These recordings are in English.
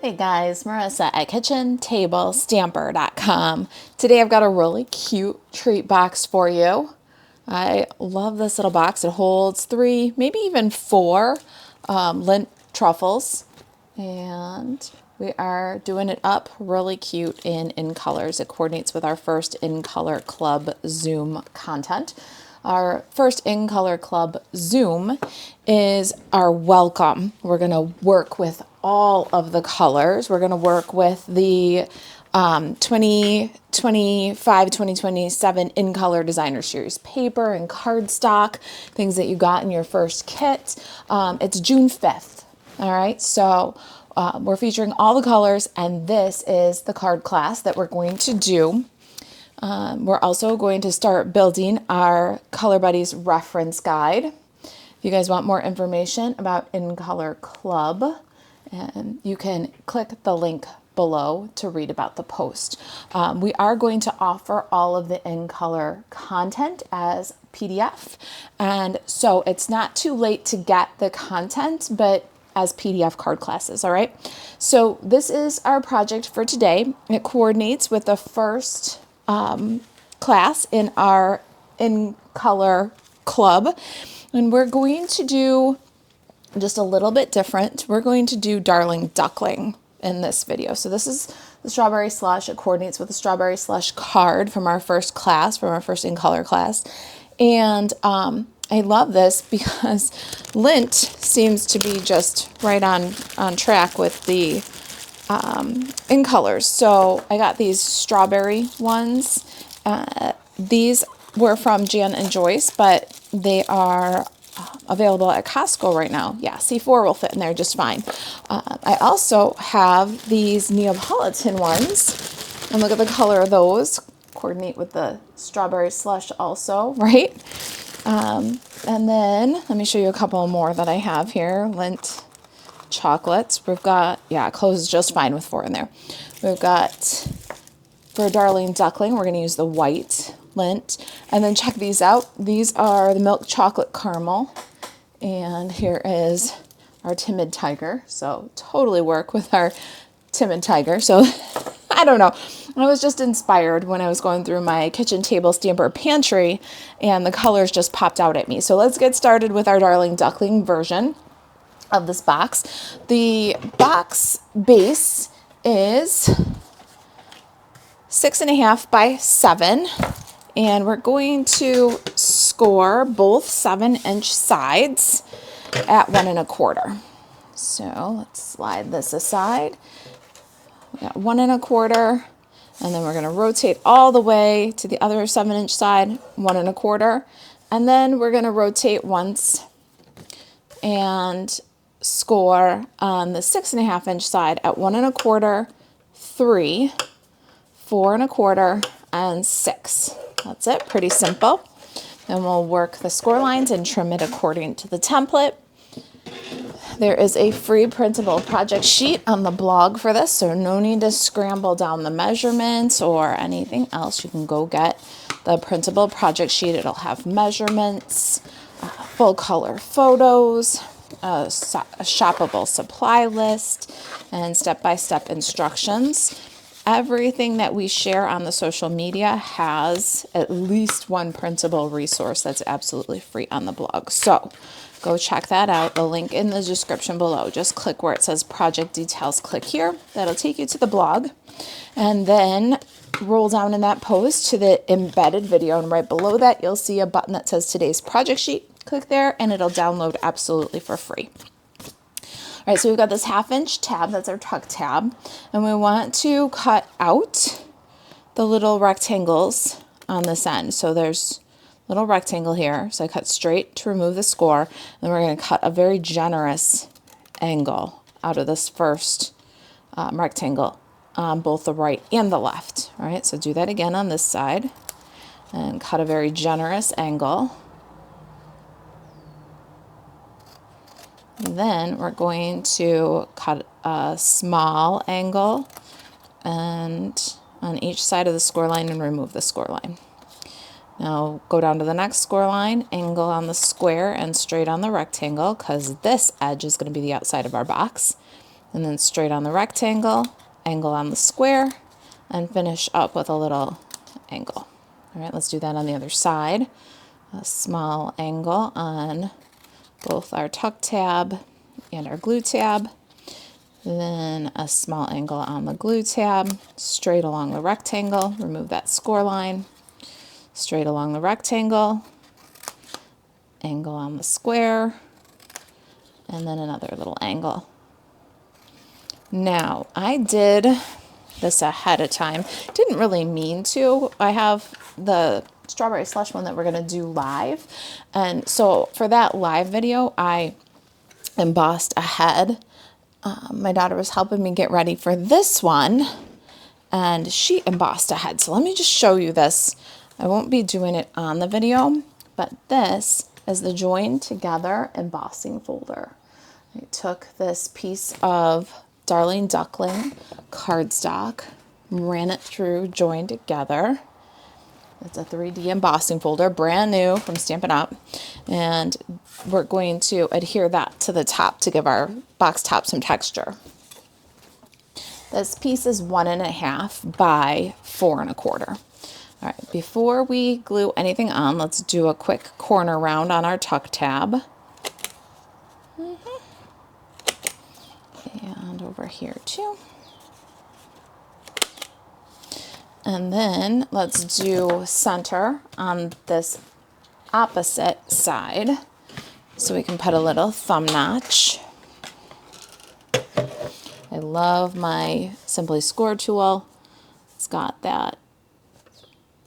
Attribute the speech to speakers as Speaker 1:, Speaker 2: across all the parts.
Speaker 1: Hey guys, Marisa at kitchentablestamper.com. Today I've got a really cute treat box for you. I love this little box. It holds 3, maybe even 4 lint truffles. And we are doing it up really cute in colors. It coordinates with our first In Color Club Zoom content. Our first In Color Club Zoom is our welcome. We're going to work with all of the colors. We're going to work with the 2025, 2027 In Color Designer Series paper and cardstock, things that you got in your first kit. It's June 5th. All right, so we're featuring all the colors, and this is the card class that we're going to do. We're also going to start building our Color Buddies reference guide. If you guys want more information about In Color Club, and you can click the link below to read about the post. We are going to offer all of the In Color content as PDF, and so it's not too late to get the content, but as PDF card classes, all right? So this is our project for today. It coordinates with the first class in our In Color Club, and we're going to do just a little bit different. We're going to do Darling Duckling in this video. So this is the Strawberry Slush. It coordinates with the Strawberry Slush card from our first class, from our first In Color class. And I love this because lint seems to be just right on track with the In Colors. So I got these strawberry ones. These were from Jan and Joyce, but they are available at Costco right now. Yeah, C4 will fit in there just fine. I also have these Neapolitan ones, and look at the color of those. Coordinate with the Strawberry Slush also, right? And then let me show you a couple more that I have here. Lint chocolates. We've got, yeah, it closes just fine with 4 in there. We've got, for Darling Duckling, we're going to use the white lint. And then check these out. These are the milk chocolate caramel. And here is our timid tiger. So totally work with our timid tiger. So I don't know. I was just inspired when I was going through my kitchen table stamper pantry, and the colors just popped out at me. So let's get started with our Darling Duckling version of this box. The box base is 6.5 by 7, and we're going to score both 7-inch sides at 1 1/4. So let's slide this aside. We got 1 1/4, and then we're going to rotate all the way to the other 7-inch side, 1 1/4, and then we're going to rotate once and score on the 6.5-inch side at 1 1/4, 3, 4 1/4, and 6. That's it, pretty simple. Then we'll work the score lines and trim it according to the template. There is a free printable project sheet on the blog for this, so no need to scramble down the measurements or anything else. You can go get the printable project sheet. It'll have measurements, full color photos, a shoppable supply list, and step-by-step instructions. Everything that we share on the social media has at least one printable resource that's absolutely free on the blog. So go check that out. The link in the description below. Just click where it says project details. Click here. That'll take you to the blog. And then roll down in that post to the embedded video. And right below that, you'll see a button that says today's project sheet. Click there and it'll download absolutely for free. All right, so we've got this 1/2-inch tab. That's our tuck tab. And we want to cut out the little rectangles on this end. So there's little rectangle here, so I cut straight to remove the score. Then we're going to cut a very generous angle out of this first rectangle on both the right and the left. All right, so do that again on this side and cut a very generous angle. And then we're going to cut a small angle and on each side of the score line and remove the score line. Now go down to the next score line, angle on the square and straight on the rectangle, because this edge is going to be the outside of our box. and then straight on the rectangle, angle on the square, and finish up with a little angle. All right, let's do that on the other side. A small angle on both our tuck tab and our glue tab. Then a small angle on the glue tab, straight along the rectangle, remove that score line, straight along the rectangle, angle on the square, and then another little angle. Now, I did this ahead of time. Didn't really mean to. I have the strawberry slush one that we're going to do live. And so for that live video, I embossed ahead. My daughter was helping me get ready for this one, and she embossed ahead. So let me just show you this. I won't be doing it on the video, but this is the joined together embossing folder. I took this piece of Darling Duckling cardstock, ran it through, joined together. It's a 3D embossing folder, brand new from Stampin' Up. And we're going to adhere that to the top to give our box top some texture. This piece is 1.5 by 4 1/4. All right, before we glue anything on, let's do a quick corner round on our tuck tab. And over here too. And then let's do center on this opposite side. So we can put a little thumb notch. I love my Simply Score tool. It's got that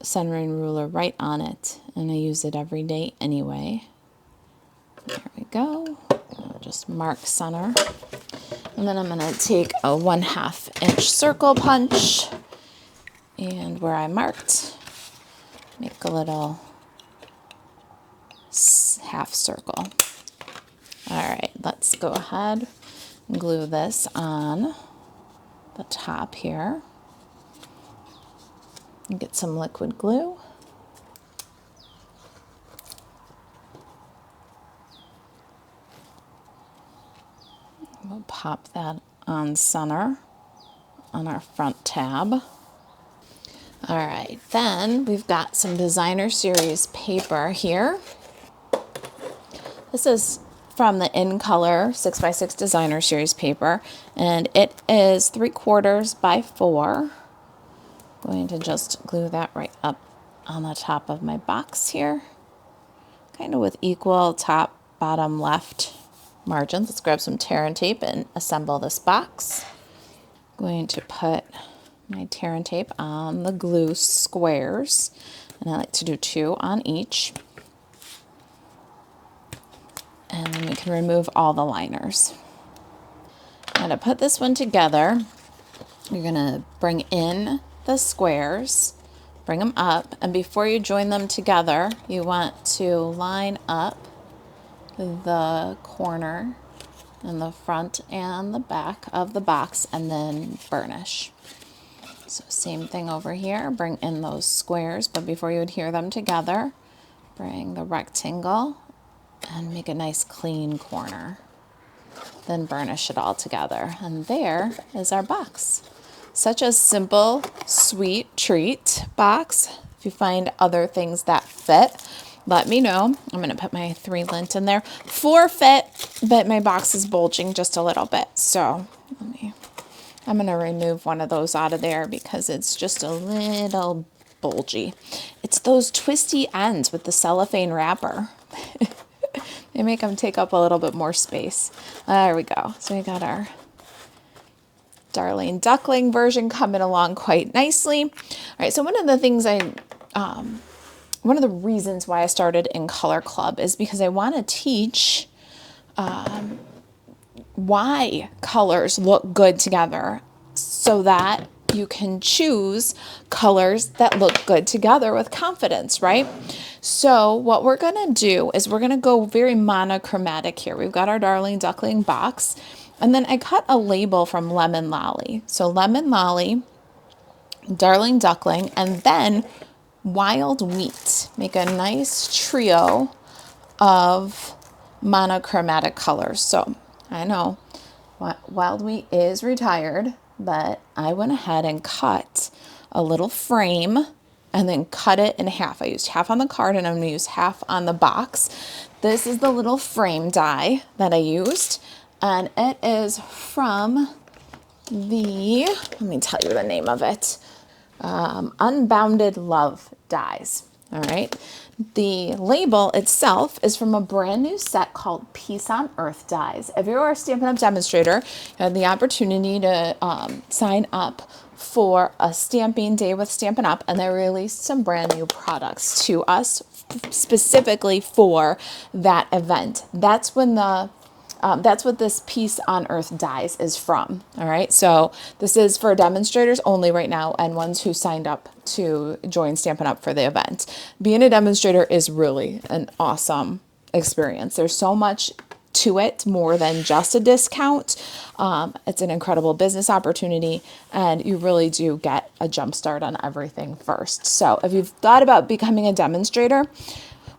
Speaker 1: centering ruler right on it, and I use it every day anyway. There we go. I'll just mark center. And then I'm going to take a 1/2 inch circle punch, and where I marked, make a little half circle. All right, let's go ahead and glue this on the top here. And get some liquid glue. We'll pop that on center on our front tab. All right, then we've got some Designer Series paper here. This is from the In Color 6x6 Designer Series paper, and it is 3/4 by 4. Going to just glue that right up on the top of my box here, kind of with equal top, bottom, left margins. Let's grab some tear and tape and assemble this box. Going to put my tear and tape on the glue squares, and I like to do 2 on each. And then we can remove all the liners. Now to put this one together, you're gonna bring in the squares, bring them up, and before you join them together, you want to line up the corner and the front and the back of the box, and then burnish. So same thing over here, bring in those squares, but before you adhere them together, bring the rectangle and make a nice clean corner. Then burnish it all together. And there is our box. Such a simple, sweet treat box. If you find other things that fit, let me know. I'm going to put my 3 lint in there. 4 fit, but my box is bulging just a little bit. So I'm going to remove one of those out of there because it's just a little bulgy. It's those twisty ends with the cellophane wrapper. They make them take up a little bit more space. There we go. So we got our Darling Duckling version coming along quite nicely. All right, so one of the things one of the reasons why I started in Color Club is because I want to teach why colors look good together so that you can choose colors that look good together with confidence, right? So what we're going to do is we're going to go very monochromatic here. We've got our Darling Duckling box, and then I cut a label from Lemon Lolly. So Lemon Lolly, Darling Duckling, and then Wild Wheat. Make a nice trio of monochromatic colors. So I know Wild Wheat is retired, but I went ahead and cut a little frame and then cut it in half. I used half on the card and I'm going to use half on the box. This is the little frame die that I used, and it is from the, let me tell you the name of it, Unbounded Love dies. All right. The label itself is from a brand new set called Peace on Earth dies. If you're a Stampin' Up! Demonstrator, you have the opportunity to sign up for a stamping day with Stampin' Up! And they released some brand new products to us specifically for that event. That's when that's what this Peace on Earth dies is from. All right. So this is for demonstrators only right now and ones who signed up to join Stampin' Up! For the event. Being a demonstrator is really an awesome experience. There's so much to it, more than just a discount. It's an incredible business opportunity, and you really do get a jump start on everything first. So if you've thought about becoming a demonstrator,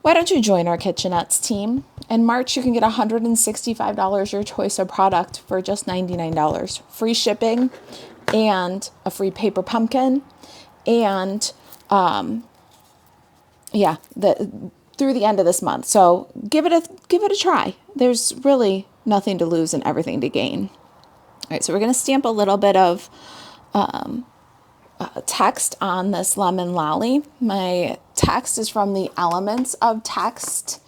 Speaker 1: why don't you join our Kitchenettes team? In March, you can get $165 your choice of product for just $99. Free shipping and a free paper pumpkin. And through the end of this month. So give it a try. There's really nothing to lose and everything to gain. All right, so we're going to stamp a little bit of text on this lemon lolly. My text is from the Elements of Text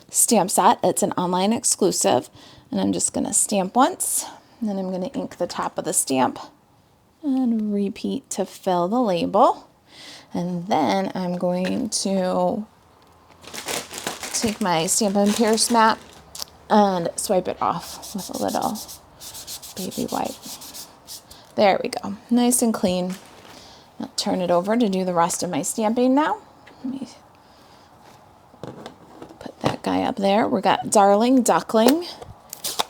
Speaker 1: stamp set. It's an online exclusive, and I'm just going to stamp once, and then I'm going to ink the top of the stamp and repeat to fill the label. And then I'm going to take my Stampin' Pierce mat and swipe it off with a little baby wipe. There we go. Nice and clean. I'll turn it over to do the rest of my stamping now. Let me put that guy up there. We got Darling Duckling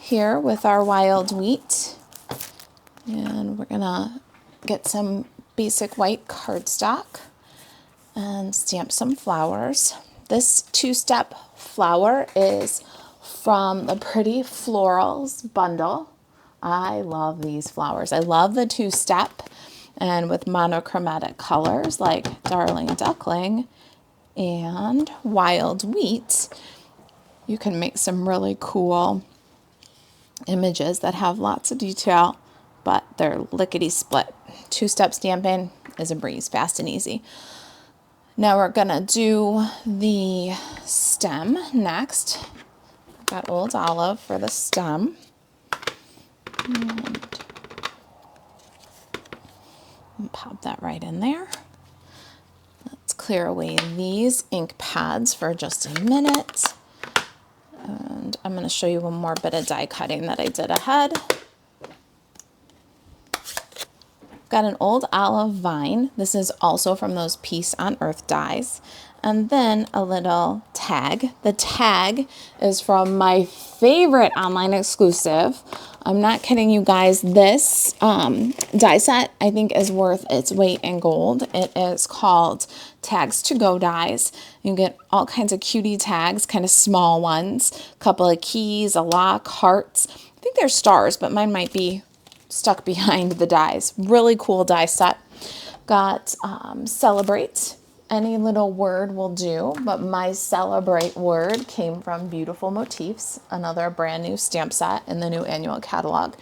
Speaker 1: here with our Wild Wheat. And we're going to get some basic white cardstock and stamp some flowers. This two-step flower is from the Pretty Florals bundle. I love these flowers. I love the two-step, and with monochromatic colors like Darling Duckling and Wild Wheat, you can make some really cool images that have lots of detail, but they're lickety-split. Two-step stamping is a breeze, fast and easy. Now we're gonna do the stem next. I've got Old Olive for the stem. And pop that right in there. Let's clear away these ink pads for just a minute. And I'm gonna show you one more bit of die cutting that I did ahead. Got an Old Olive vine. This is also from those Peace on Earth dies. And then a little tag. The tag is from my favorite online exclusive. I'm not kidding you guys. This die set I think is worth its weight in gold. It is called Tags to Go dies. You get all kinds of cutie tags, kind of small ones, a couple of keys, a lock, hearts. I think they're stars, but mine might be stuck behind the dies. Really cool die set. Got Celebrate. Any little word will do, but my Celebrate word came from Beautiful Motifs, another brand new stamp set in the new annual catalog.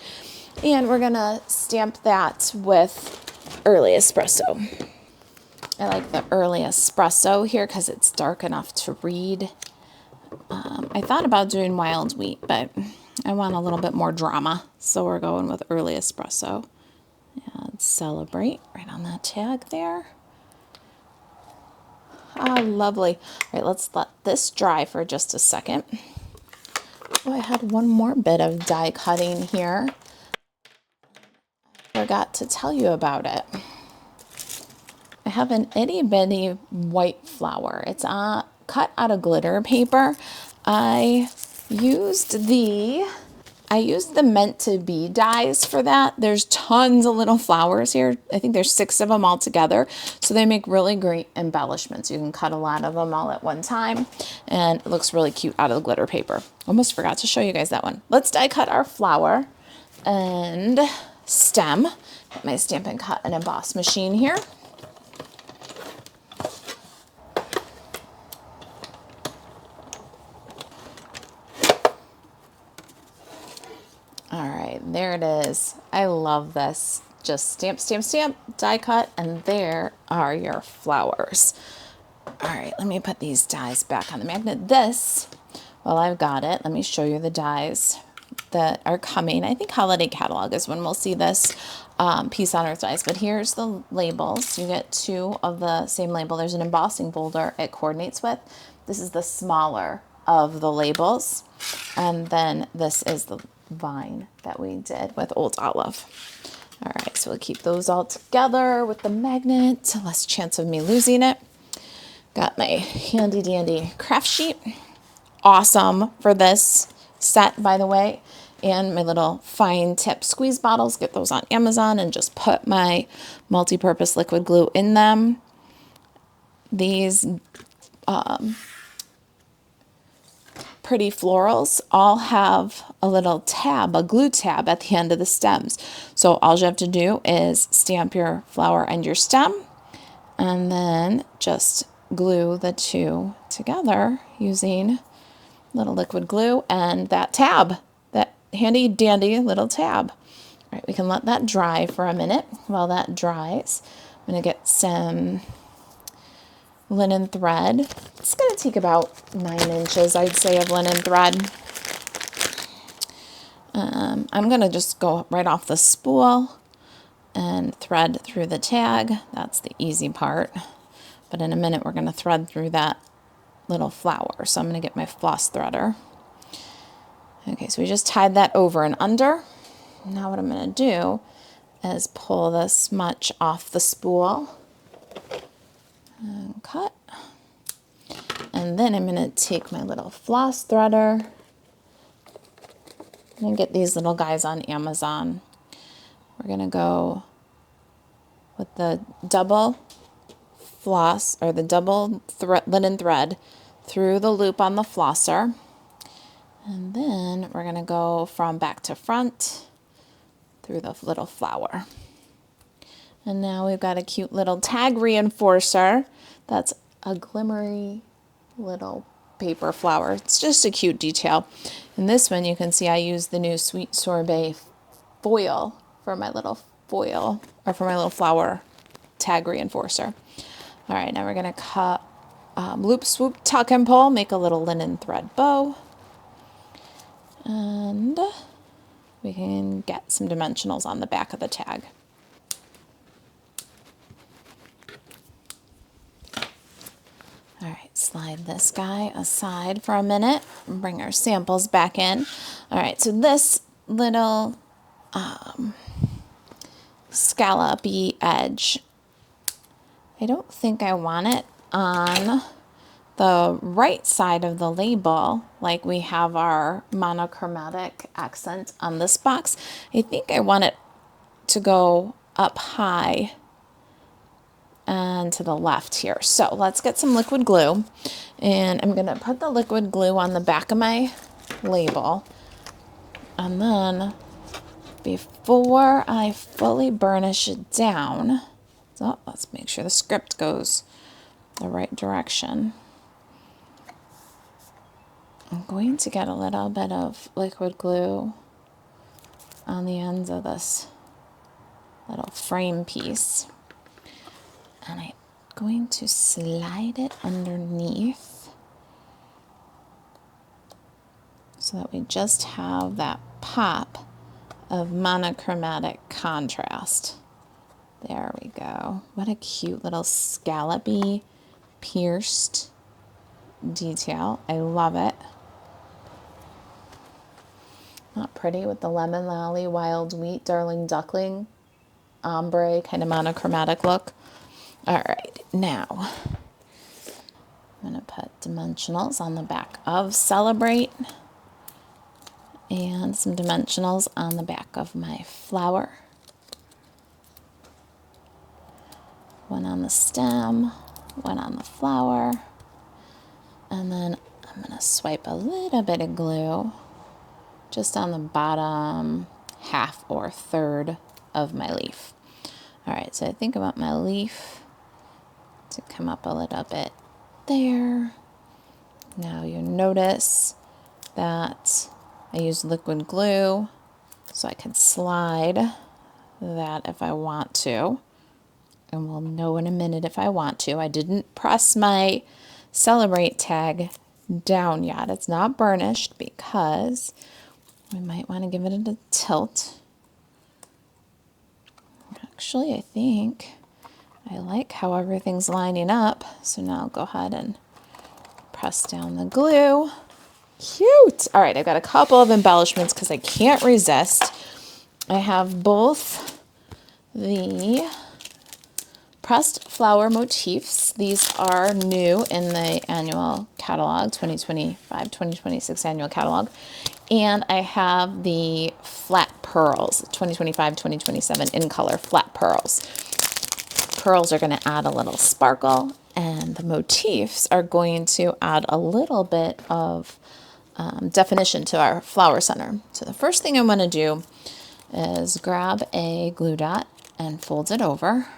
Speaker 1: And we're gonna stamp that with Early Espresso. I like the Early Espresso here because it's dark enough to read. I thought about doing Wild Wheat, but I want a little bit more drama, so we're going with Early Espresso. And Celebrate right on that tag there. Ah, lovely. All right, let's let this dry for just a second. Oh, I had one more bit of die cutting here. I forgot to tell you about it. I have an itty bitty white flower. It's cut out of glitter paper. I used the Meant to Be dies for that. There's tons of little flowers here. I think there's 6 of them all together. So they make really great embellishments. You can cut a lot of them all at one time, and it looks really cute out of the glitter paper. Almost forgot to show you guys that one. Let's die cut our flower, and stem. Got my Stampin' Cut and Emboss machine here. All right, there it is. I love this. Just stamp, stamp, stamp, die cut, and there are your flowers. All right, let me put these dies back on the magnet. This, well, I've got it. Let me show you the dies that are coming. I think Holiday Catalog is when we'll see this Peace on Earth dies. But here's the labels. You get 2 of the same label. There's an embossing folder it coordinates with. This is the smaller of the labels. And then this is the vine that we did with Old Olive. All right, so we'll keep those all together with the magnet. Less chance of me losing it. Got my handy dandy craft sheet. Awesome for this set, by the way. And my little fine tip squeeze bottles. Get those on Amazon and just put my multi-purpose liquid glue in them. These pretty florals all have a little tab, a glue tab at the end of the stems. So all you have to do is stamp your flower and your stem and then just glue the 2 together using little liquid glue and that tab, that handy dandy little tab. All right, we can let that dry for a minute. While that dries, I'm going to get some linen thread. It's going to take about 9 inches, I'd say, of linen thread. I'm going to just go right off the spool and thread through the tag. That's the easy part. But in a minute, we're going to thread through that little flower. So I'm going to get my floss threader. Okay, so we just tied that over and under. Now what I'm going to do is pull this much off the spool and cut. And then I'm going to take my little floss threader and get these little guys on Amazon. We're going to go with the double floss or the double linen thread through the loop on the flosser. And then we're going to go from back to front through the little flower. And now we've got a cute little tag reinforcer. That's a glimmery little paper flower. It's just a cute detail. In this one, you can see I used the new Sweet Sorbet foil for my little foil, or for my little flower tag reinforcer. All right, now we're going to cut loop, swoop, tuck, and pull, make a little linen thread bow. And we can get some dimensionals on the back of the tag. All right, slide this guy aside for a minute and bring our samples back in. All right, so this little scallopy edge, I don't think I want it on the right side of the label like we have our monochromatic accent on this box. I think I want it to go up high and to the left here. So let's get some liquid glue, and I'm going to put the liquid glue on the back of my label, and then before I fully burnish it down, so let's make sure the script goes the right direction. I'm going to get a little bit of liquid glue on the ends of this little frame piece. And I'm going to slide it underneath so that we just have that pop of monochromatic contrast. There we go. What a cute little scallopy pierced detail. I love it. Not pretty with the lemon lolly, wild wheat, darling duckling, ombre kind of monochromatic look. All right, now I'm going to put dimensionals on the back of Celebrate and some dimensionals on the back of my flower. One on the stem, one on the flower, and then I'm going to swipe a little bit of glue just on the bottom half or third of my leaf. All right, so I think I want my leaf to come up a little bit there. Now you notice that I use liquid glue so I can slide that if I want to. And we'll know in a minute if I want to. I didn't press my Celebrate tag down yet. It's not burnished because we might want to give it a tilt. Actually, I think I like how everything's lining up. So now I'll go ahead and press down the glue. Cute. All right, I've got a couple of embellishments because I can't resist. I have both the pressed flower motifs. These are new in the annual catalog, 2025-2026 annual catalog. And I have the flat pearls, 2025-2027 in color flat pearls. Pearls are going to add a little sparkle, and the motifs are going to add a little bit of definition to our flower center. So the first thing I'm going to do is grab a glue dot and fold it over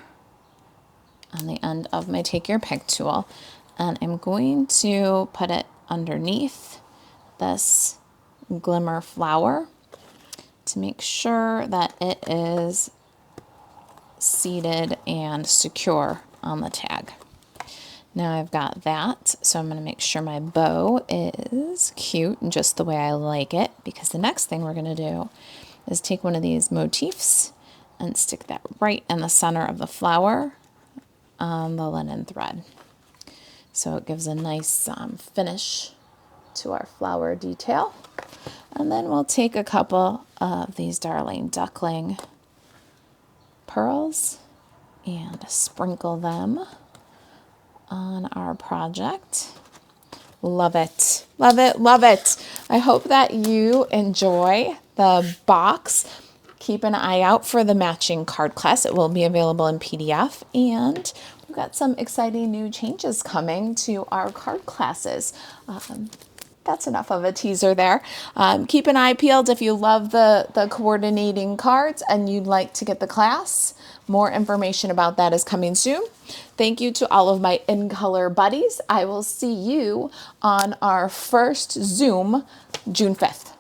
Speaker 1: on the end of my Take Your Pick tool, and I'm going to put it underneath this glimmer flower to make sure that it is seated and secure on the tag. Now I've got that, so I'm going to make sure my bow is cute and just the way I like it, because the next thing we're going to do is take one of these motifs and stick that right in the center of the flower on the linen thread. So it gives a nice finish to our flower detail. And then we'll take a couple of these darling duckling pearls and sprinkle them on our project. Love it. Love it. Love it. I hope that you enjoy the box. Keep an eye out for the matching card class. It will be available in PDF, and we've got some exciting new changes coming to our card classes. That's enough of a teaser there. Keep an eye peeled if you love the coordinating cards and you'd like to get the class. More information about that is coming soon. Thank you to all of my In Color buddies. I will see you on our first Zoom, June 5th.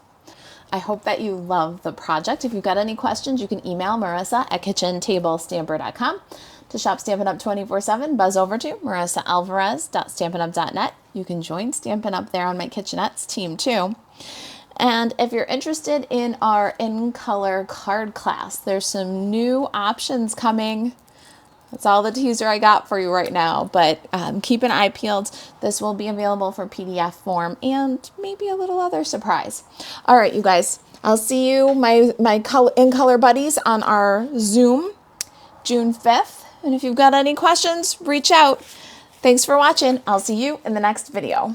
Speaker 1: I hope that you love the project. If you've got any questions, you can email Marisa at kitchentablestamper.com. To shop Stampin' Up! 24/7, buzz over to marisaalvarez.stampinup.net. You can join Stampin' Up! There on my Kitchenettes team too. And if you're interested in our In Color card class, there's some new options coming. That's all the teaser I got for you right now, but keep an eye peeled. This will be available for PDF form and maybe a little other surprise. All right, you guys, I'll see you, my In Color buddies, on our Zoom, June 5th. And if you've got any questions, reach out. Thanks for watching. I'll see you in the next video.